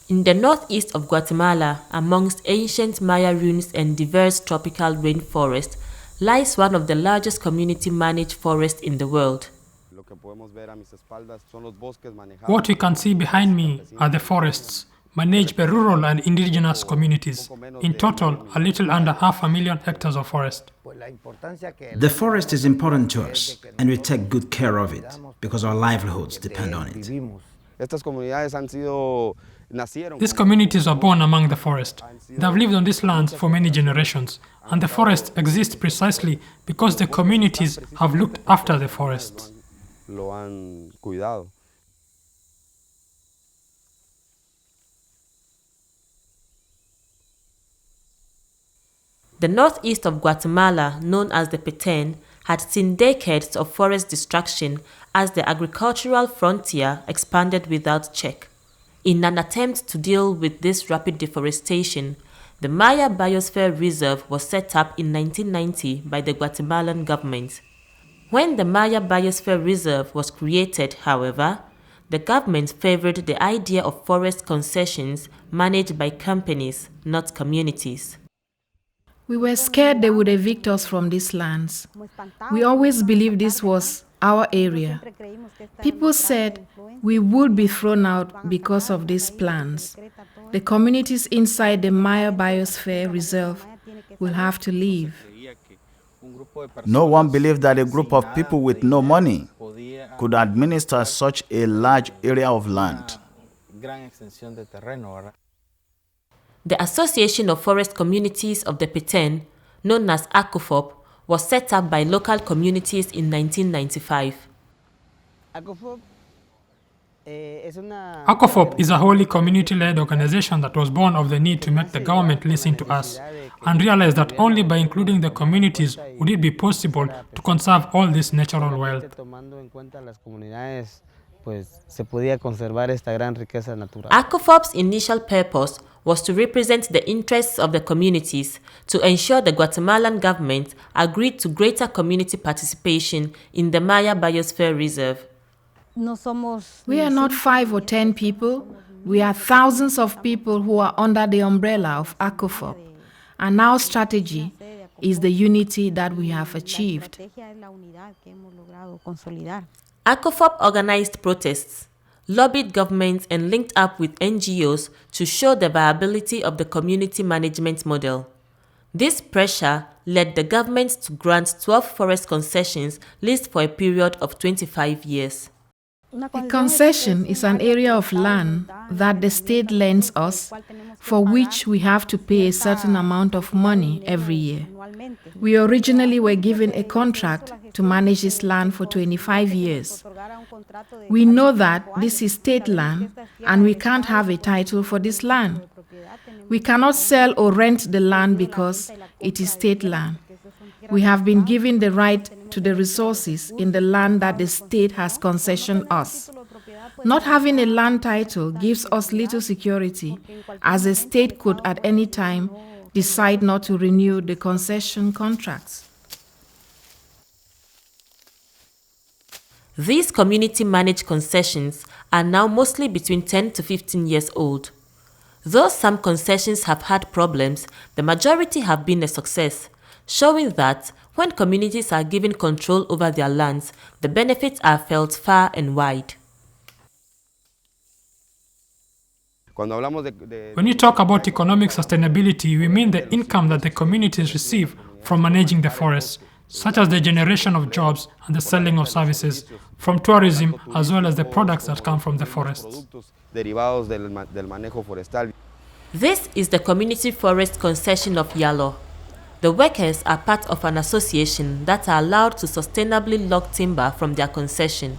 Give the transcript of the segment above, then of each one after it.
In the northeast of Guatemala, amongst ancient Maya ruins and diverse tropical rainforest, lies one of the largest community-managed forests in the world. What you can see behind me are the forests, managed by rural and indigenous communities. In total, a little under 500,000 hectares of forest. The forest is important to us, and we take good care of it because our livelihoods depend on it. These communities are born among the forest. They have lived on these lands for many generations, and the forest exists precisely because the communities have looked after the forests. The northeast of Guatemala, known as the Peten, had seen decades of forest destruction as the agricultural frontier expanded without check. In an attempt to deal with this rapid deforestation, the Maya Biosphere Reserve was set up in 1990 by the Guatemalan government. When the Maya Biosphere Reserve was created, however, the government favored the idea of forest concessions managed by companies, not communities. We were scared they would evict us from these lands. We always believed this was our area. People said we would be thrown out because of these plans. The communities inside the Maya Biosphere Reserve will have to leave. No one believed that a group of people with no money could administer such a large area of land. The Association of Forest Communities of the Peten, known as ACOFOP, was set up by local communities in 1995. ACOFOP is a wholly community-led organization that was born of the need to make the government listen to us and realize that only by including the communities would it be possible to conserve all this natural wealth. ACOFOP's initial purpose was to represent the interests of the communities to ensure the Guatemalan government agreed to greater community participation in the Maya Biosphere Reserve. We are not 5 or 10 people. We are thousands of people who are under the umbrella of ACOFOP. And our strategy is the unity that we have achieved. ACOFOP organized protests, lobbied governments and linked up with NGOs to show the viability of the community management model. This pressure led the government to grant 12 forest concessions leased for a period of 25 years. A concession is an area of land that the state lends us, for which we have to pay a certain amount of money every year. We originally were given a contract to manage this land for 25 years. We know that this is state land and we can't have a title for this land. We cannot sell or rent the land because it is state land. We have been given the right to the resources in the land that the state has concessioned us. Not having a land title gives us little security, as the state could at any time decide not to renew the concession contracts. These community-managed concessions are now mostly between 10 to 15 years old. Though some concessions have had problems, the majority have been a success, showing that when communities are given control over their lands, the benefits are felt far and wide. When you talk about economic sustainability, we mean the income that the communities receive from managing the forests, such as the generation of jobs and the selling of services, from tourism as well as the products that come from the forests. This is the Community Forest Concession of Yalo. The workers are part of an association that are allowed to sustainably log timber from their concession.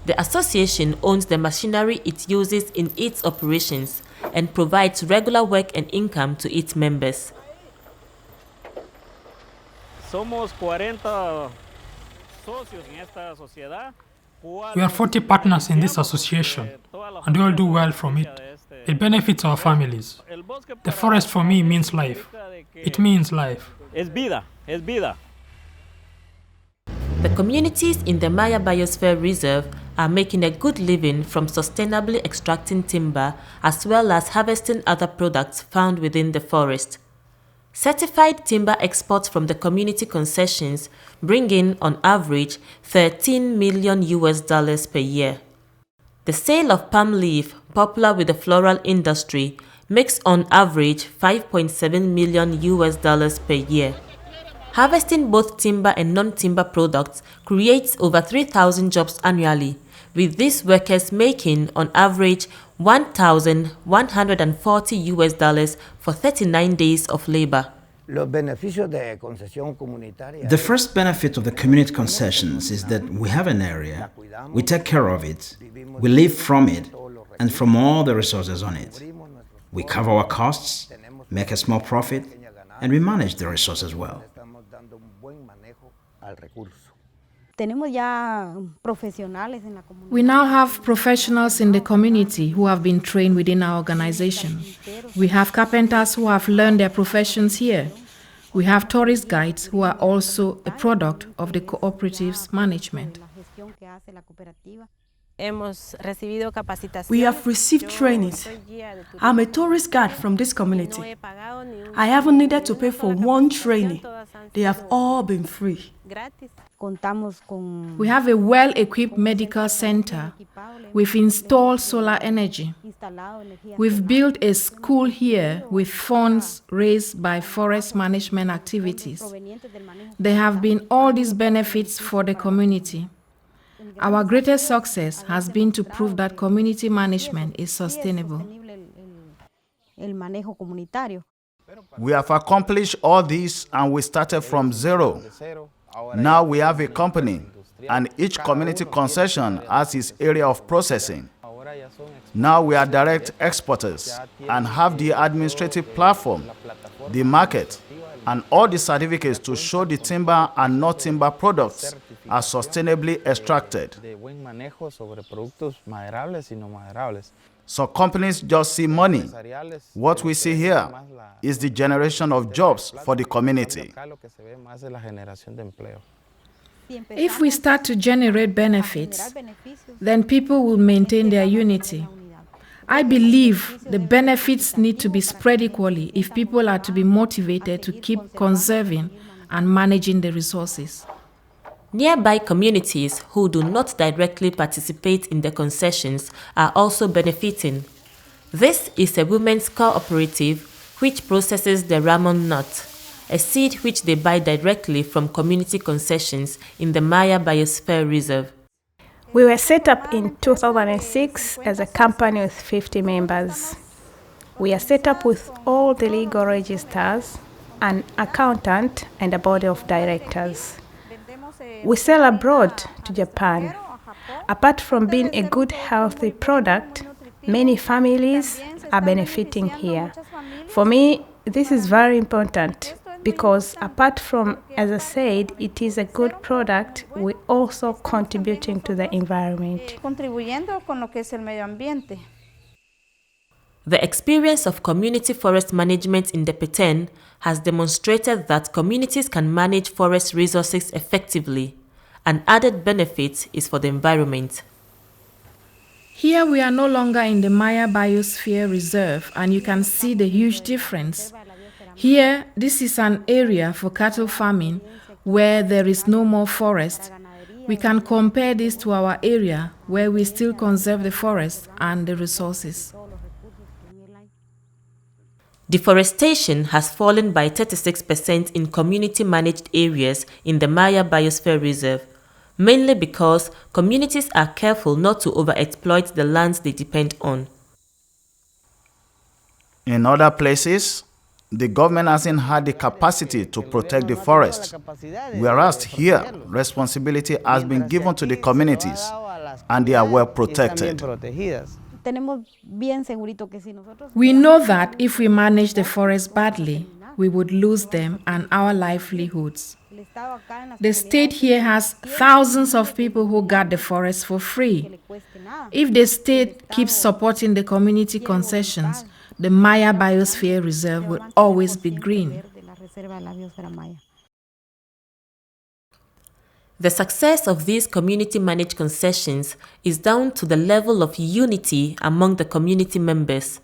The association owns the machinery it uses in its operations and provides regular work and income to its members. We are 40 partners in this association, and we all do well from it. It benefits our families. The forest for me means life. It means life. The communities in the Maya Biosphere Reserve are making a good living from sustainably extracting timber as well as harvesting other products found within the forest. Certified timber exports from the community concessions bring in, on average, $13 million per year. The sale of palm leaf, popular with the floral industry, makes on average $5.7 million per year. Harvesting both timber and non-timber products creates over 3,000 jobs annually, with these workers making on average $1,140 for 39 days of labor. The first benefit of the community concessions is that we have an area, we take care of it, we live from it, and from all the resources on it. We cover our costs, make a small profit, and we manage the resources well. We now have professionals in the community who have been trained within our organization. We have carpenters who have learned their professions here. We have tourist guides who are also a product of the cooperative's management. We have received trainings. I'm a tourist guide from this community. I haven't needed to pay for one training. They have all been free. We have a well-equipped medical center. We've installed solar energy. We've built a school here with funds raised by forest management activities. There have been all these benefits for the community. Our greatest success has been to prove that community management is sustainable. We have accomplished all this and we started from zero. Now we have a company and each community concession has its area of processing. Now we are direct exporters and have the administrative platform, the market, and all the certificates to show the timber and not timber products are sustainably extracted. So companies just see money. What we see here is the generation of jobs for the community. If we start to generate benefits, then people will maintain their unity. I believe the benefits need to be spread equally if people are to be motivated to keep conserving and managing the resources. Nearby communities who do not directly participate in the concessions are also benefiting. This is a women's cooperative which processes the ramon nut, a seed which they buy directly from community concessions in the Maya Biosphere Reserve. We were set up in 2006 as a company with 50 members. We are set up with all the legal registers, an accountant, and a board of directors. We sell abroad to Japan. Apart from being a good, healthy product, many families are benefiting here. For me, this is very important because apart from, as I said, it is a good product, we're also contributing to the environment. The experience of community forest management in the Peten has demonstrated that communities can manage forest resources effectively. An added benefit is for the environment. Here we are no longer in the Maya Biosphere Reserve, and you can see the huge difference. Here, this is an area for cattle farming where there is no more forest. We can compare this to our area where we still conserve the forest and the resources. Deforestation has fallen by 36% in community-managed areas in the Maya Biosphere Reserve, mainly because communities are careful not to overexploit the lands they depend on. In other places, the government hasn't had the capacity to protect the forest, whereas here, responsibility has been given to the communities and they are well protected. We know that if we manage the forest badly, we would lose them and our livelihoods. The state here has thousands of people who guard the forest for free. If the state keeps supporting the community concessions, the Maya Biosphere Reserve will always be green. The success of these community-managed concessions is down to the level of unity among the community members.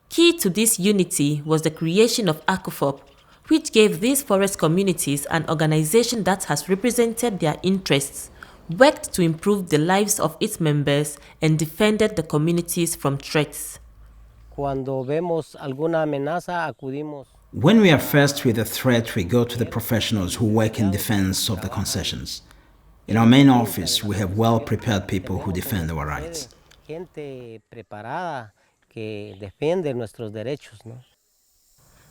Key to this unity was the creation of ACOFOP, which gave these forest communities an organization that has represented their interests, worked to improve the lives of its members, and defended the communities from threats. When we are faced with a threat, we go to the professionals who work in defense of the concessions. In our main office, we have well-prepared people who defend our rights.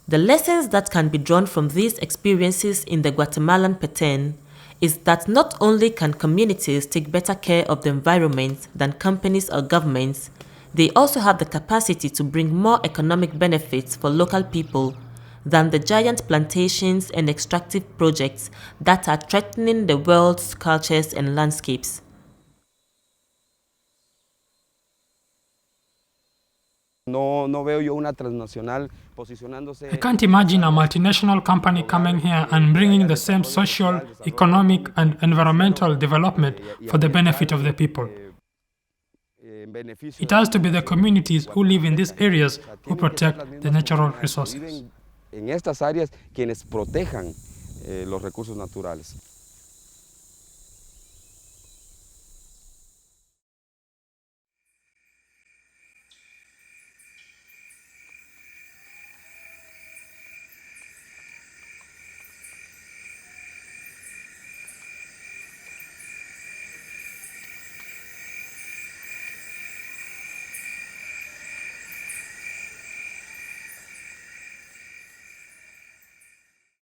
The lessons that can be drawn from these experiences in the Guatemalan Peten is that not only can communities take better care of the environment than companies or governments, they also have the capacity to bring more economic benefits for local people than the giant plantations and extractive projects that are threatening the world's cultures and landscapes. I can't imagine a multinational company coming here and bringing the same social, economic, and environmental development for the benefit of the people. It has to be the communities who live in these areas who protect the natural resources.